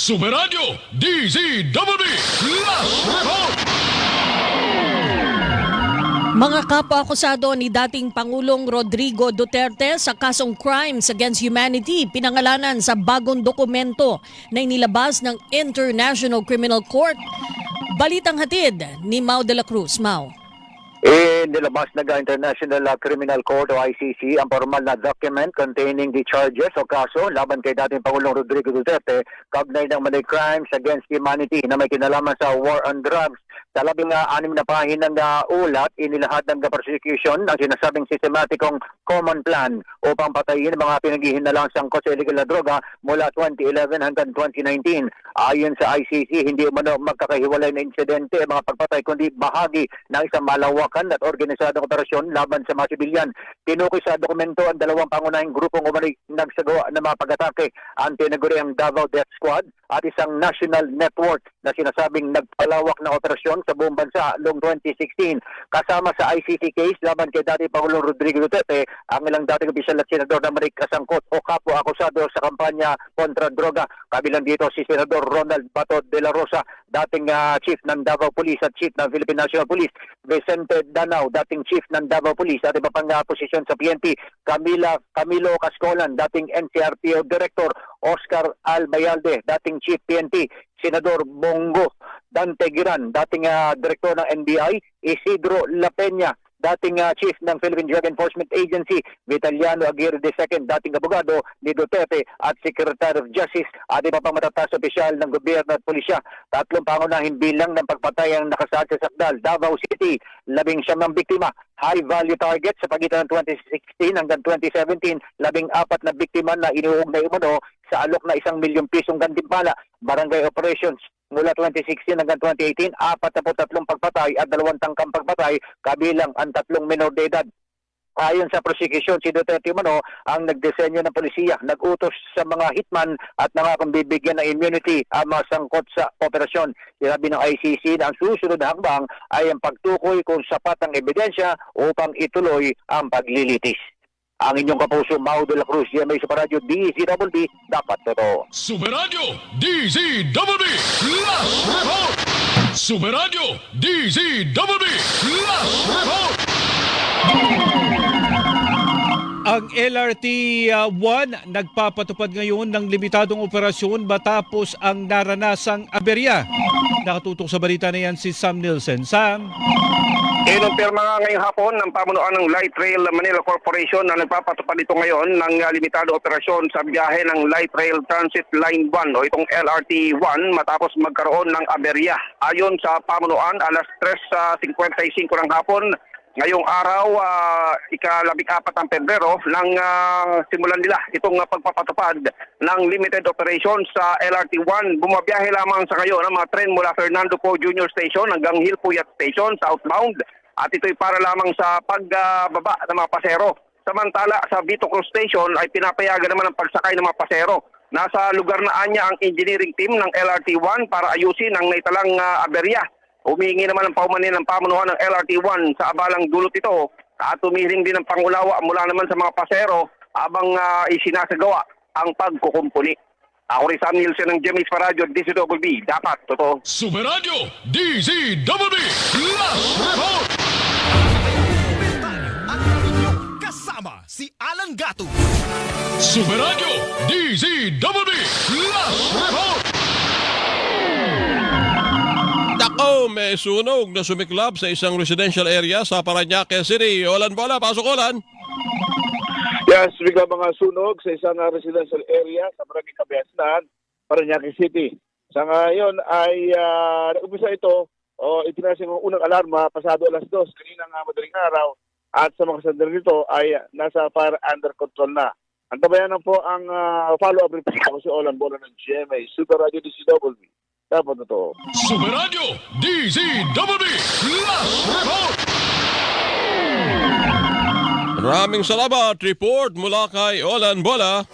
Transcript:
Super Radio DZWB Last Report! Mga kapwa-akusado ni dating Pangulong Rodrigo Duterte sa kasong Crimes Against Humanity pinangalanan sa bagong dokumento na inilabas ng International Criminal Court. Balitang hatid ni Mau de la Cruz. Mau. Nilabas ng International Criminal Court o ICC ang formal na document containing the charges o kaso laban kay dating Pangulong Rodrigo Duterte kaugnay ng many crimes against humanity na may kinalaman sa war on drugs. Sa 16 na pahinang ulat, inilahad ng prosecution ang sinasabing sistematikong common plan upang patayin ang mga pinaghihinalang sangkot sa illegal na droga mula 2011 hanggang 2019. Ayon sa ICC, hindi umano magkakahiwalay na insidente ang mga pagpatay kundi bahagi ng isang malawakan at organisadong operasyon laban sa mga sibilyan. Tinukoy sa dokumento ang dalawang pangunahing grupong umano'y nagsagawa ng mga pag-atake, ang tinaguriang Davao Death Squad at isang national network na sinasabing nagpalawak na operasyon sa buong bansa noong 2016. Kasama sa ICC case laban kay dating Pangulong Rodrigo Duterte ang ilang dating opisyal at senador na kasangkot o kapwa-akusado sa kampanya kontra droga. Kabilang dito si Senador Ronald Bato de la Rosa, dating chief ng Davao Police at chief ng Philippine National Police, Vicente Danao, dating chief ng Davao Police at iba pang posisyon sa PNP, Camilo Cascolan, dating NCRPO Director, Oscar Albayalde, dating chief PNP, Senador Bongo Dantegiran, dating direktor ng NBI, Isidro La Peña, dating chief ng Philippine Drug Enforcement Agency, Vitaliano Aguirre II, dating abogado ni Duterte at Secretary of Justice at iba pang matataas opisyal ng gobyerno at pulisya. Tatlong pangunahing bilang ng pagpatay ang nakasaad sa sakdal. Davao City, 19 ng biktima. High value target sa pagitan ng 2016 hanggang 2017, 14 na biktima na inuugnay umano sa alok na 1 milyong pisong gantimpala. Barangay operations mula 2016 hanggang 2018, 43 pagpatay at 2 tangkang pagpatay, kabilang ang 3 menor de edad. Ayon sa prosecution, si Duterte umano ang nagdisenyo ng polisiya, nag-utos sa mga hitman at nangakong bibigyan ng immunity ang mga sangkot sa operasyon. Sinabi ng ICC na ang susunod na hakbang ay ang pagtukoy kung sapat ang ebidensya upang ituloy ang paglilitis. Ang inyong kapuso, Mau de la Cruz, GMA Super Radio DZWB, dapat totoo. Super Radio DZWB Last Report! Super Radio DZWB Last Report! Ang LRT-1 nagpapatupad ngayon ng limitadong operasyon matapos ang naranasang aberya. Nakatutok sa balita na yan si Sam Nielsen. Sam? Inumpirma nga ngayong hapon ng pamunuan ng Light Rail Manila Corporation na nagpapatupad ito ngayon ng limitado operasyon sa biyahe ng Light Rail Transit Line 1 o itong LRT-1 matapos magkaroon ng aberya. Ayon sa pamunuan, alas 3:55 ng hapon, ngayong araw, ika-14 ng Pebrero, nang simulan nila itong pagpapatupad ng limited operation sa LRT-1. Bumabiyahe lamang sa ngayon ang mga tren mula Fernando Poe Jr. Station hanggang Hilpuyat Station southbound at ito'y para lamang sa pagbaba ng mga pasero. Samantala sa Vito Cruz Station ay pinapayagan naman ang pagsakay ng mga pasero. Nasa lugar na anya ang engineering team ng LRT-1 para ayusin ang naitalang aberya. Humihingi naman ang paumanin ng pamunuan ng LRT-1 sa abalang dulot ito at humihiling din ng pangulawa mula naman sa mga pasero habang isinasagawa ang pagkukumpuni. Ako rin Sam Nielsen ng GMA Super Radio DZWB, dapat totoo. Super Radio DZWB Last Report! Kasama si Alan Gato. Super Radio DZWB Last Report! Nako, may sunog na sumiklab sa isang residential area sa Parañaque City. Olan bola, pasok Olan. Yes, bigla mga sunog sa isang residential area sa Barangay Kabiasnan, Parañaque City. Sa ngayon ay nag-umpisa ito o itinasing ang unang alarma pasado alas 2 kaninang madaling araw at sa mga sandali nito ay nasa fire under control na. Antabayan po ang follow-up report ako si Olan Bola ng GMA Super Radio DZWB. Dapat totoo. Super Radio DZWB Last Report! Maraming salamat. Report mula kay Olan Bola.